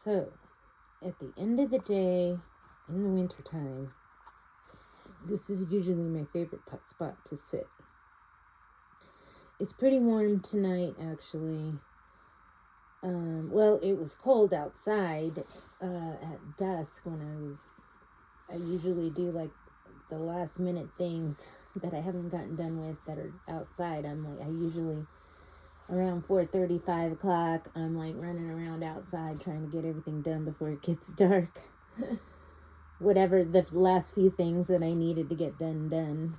So, at the end of the day, in the wintertime, this is usually my favorite spot to sit. It's pretty warm tonight, actually. Well, it was cold outside at dusk when I usually do like the last minute things that I haven't gotten done with that are outside. I usually around 4:30, 5 o'clock, I'm like running around outside trying to get everything done before it gets dark. Whatever the last few things that I needed to get done.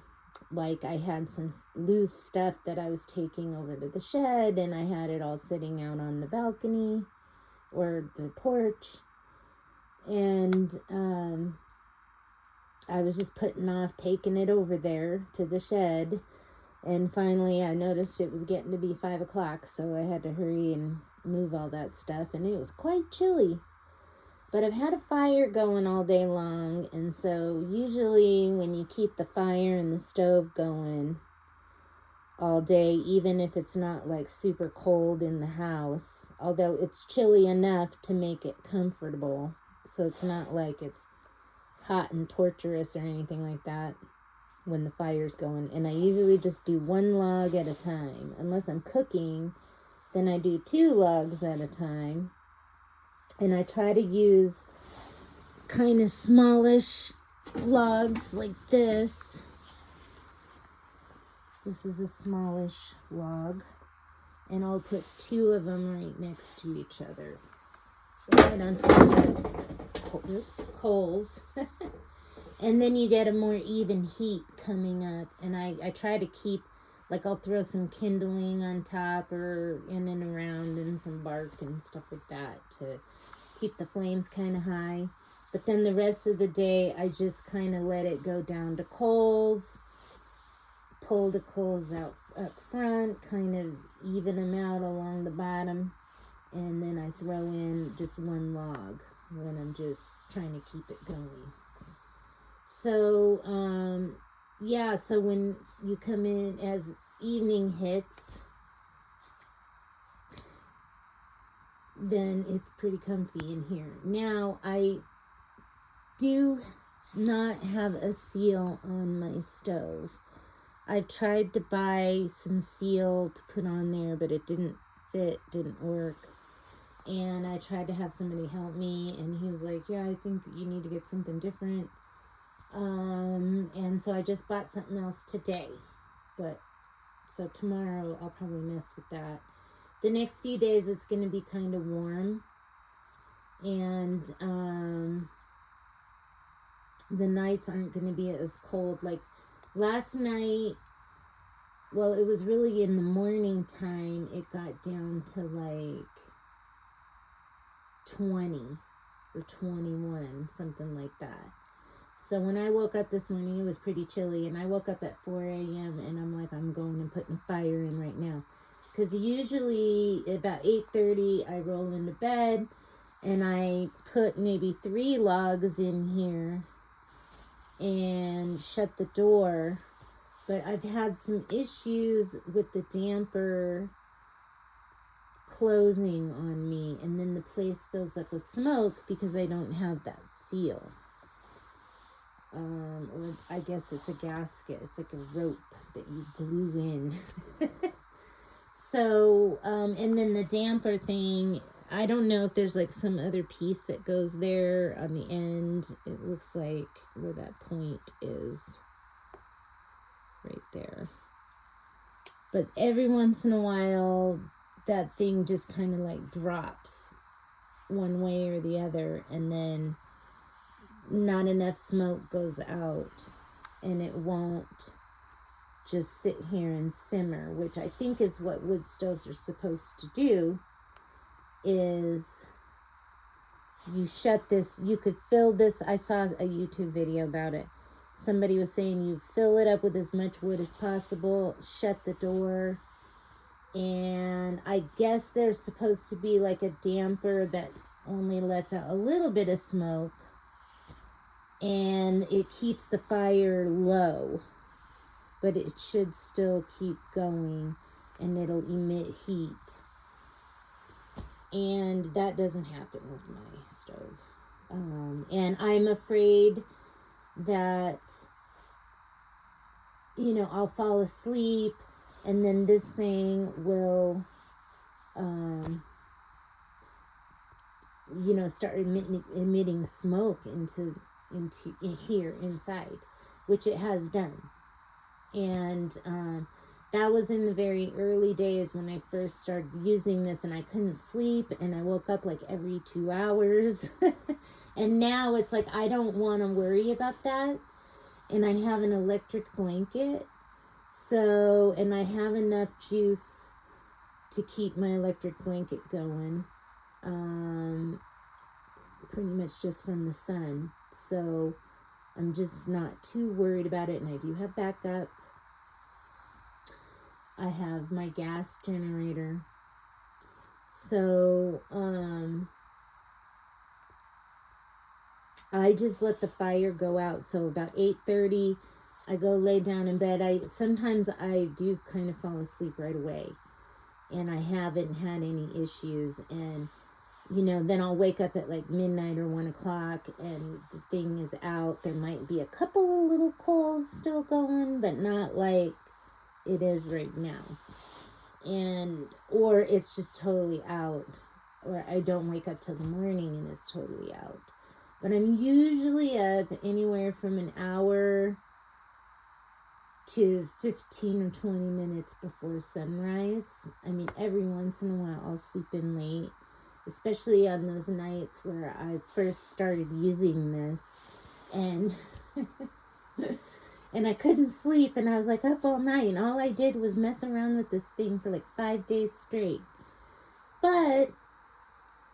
Like I had some loose stuff that I was taking over to the shed, and I had it all sitting out on the balcony or the porch. And I was just putting off taking it over there to the shed. And finally I noticed it was getting to be 5 o'clock, so I had to hurry and move all that stuff. And it was quite chilly. But I've had a fire going all day long, and so usually when you keep the fire and the stove going all day, even if it's not like super cold in the house, although it's chilly enough to make it comfortable, so it's not like it's hot and torturous or anything like that when the fire's going. And I usually just do one log at a time. Unless I'm cooking, then I do 2 logs at a time. And I try to use kind of smallish logs like this. This is a smallish log. And I'll put 2 of them right next to each other. Right on top of the coals. And then you get a more even heat coming up. And I try to keep, like I'll throw some kindling on top or in and around and some bark and stuff like that to keep the flames kind of high. But then the rest of the day, I just kind of let it go down to coals, pull the coals out up front, kind of even them out along the bottom, and then I throw in just 1 log when I'm just trying to keep it going. So, so when you come in as evening hits, then it's pretty comfy in here. Now, I do not have a seal on my stove. I've tried to buy some seal to put on there, but it didn't fit, didn't work. And I tried to have somebody help me, and he was like, yeah, I think that you need to get something different. And so I just bought something else today. But, so tomorrow I'll probably mess with that. The next few days it's going to be kind of warm, and the nights aren't going to be as cold. Like last night, well, it was really in the morning time, it got down to like 20 or 21, something like that. So when I woke up this morning, it was pretty chilly, and I woke up at 4 a.m. and I'm like, I'm going and putting a fire in right now. Because usually about 8:30 I roll into bed and I put maybe 3 logs in here and shut the door. But I've had some issues with the damper closing on me, and then the place fills up with smoke because I don't have that seal. Or I guess it's a gasket. It's like a rope that you glue in. So, and then the damper thing, I don't know if there's like some other piece that goes there on the end. It looks like where that point is right there. But every once in a while, that thing just kind of like drops one way or the other, and then not enough smoke goes out, and it won't just sit here and simmer, which I think is what wood stoves are supposed to do. Is you shut this, you could fill this, I saw a YouTube video about it. Somebody was saying you fill it up with as much wood as possible, shut the door, and I guess there's supposed to be like a damper that only lets out a little bit of smoke, and it keeps the fire low, but it should still keep going, and it'll emit heat. And that doesn't happen with my stove. And I'm afraid that, you know, I'll fall asleep and then this thing will, you know, start emitting smoke into here inside, which it has done. And that was in the very early days when I first started using this, and I couldn't sleep, and I woke up like every 2 hours. And now it's like I don't want to worry about that. And I have an electric blanket, so, and I have enough juice to keep my electric blanket going, pretty much just from the sun. So I'm just not too worried about it, and I do have backup. I have my gas generator. So I just let the fire go out. So about 8:30, I go lay down in bed. Sometimes I do kind of fall asleep right away, and I haven't had any issues. And you know, then I'll wake up at like midnight or 1 o'clock, and the thing is out. There might be a couple of little coals still going, but not like it is right now. And or it's just totally out, or I don't wake up till the morning and it's totally out. But I'm usually up anywhere from an hour to 15 or 20 minutes before sunrise. I mean, every once in a while I'll sleep in late, especially on those nights where I first started using this, and and I couldn't sleep, and I was like up all night, and all I did was mess around with this thing for like 5 days straight. But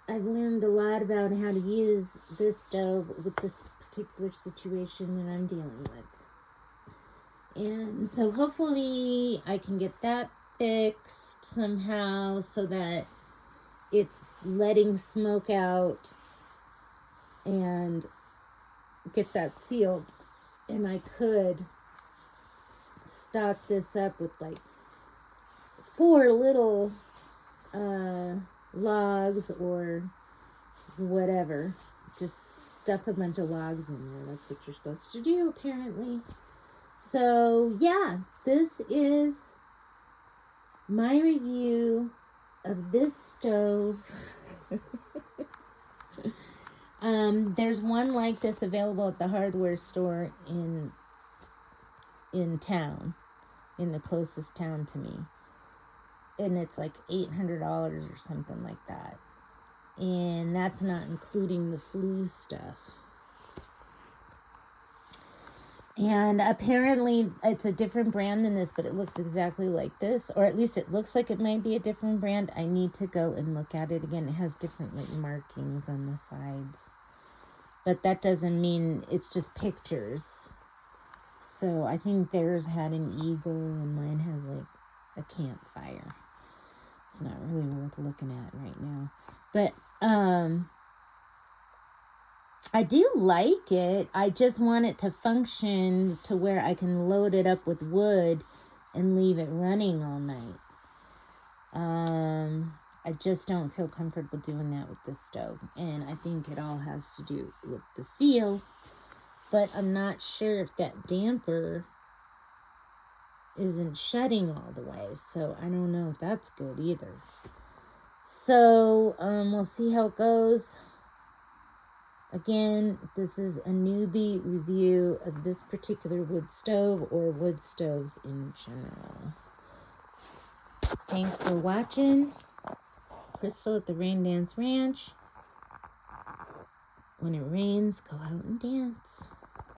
I've learned a lot about how to use this stove with this particular situation that I'm dealing with. And so hopefully I can get that fixed somehow so that it's letting smoke out, and get that sealed. And I could stock this up with like 4 little logs or whatever. Just stuff a bunch of logs in there. That's what you're supposed to do, apparently. So yeah, this is my review of this stove. There's one like this available at the hardware store in town, in the closest town to me, and it's like $800 or something like that, and that's not including the flue stuff. And apparently it's a different brand than this, but it looks exactly like this, or at least it looks like it might be a different brand. I need to go and look at it again. It has different like markings on the sides, but that doesn't mean it's just pictures. So I think theirs had an eagle and mine has like a campfire. It's not really worth looking at right now, but I do like it. I just want it to function to where I can load it up with wood and leave it running all night. I just don't feel comfortable doing that with this stove. And I think it all has to do with the seal. But I'm not sure if that damper isn't shutting all the way. So I don't know if that's good either. So we'll see how it goes. Again, this is a newbie review of this particular wood stove, or wood stoves in general. Thanks for watching. Crystal at the Rain Dance Ranch. When it rains, go out and dance.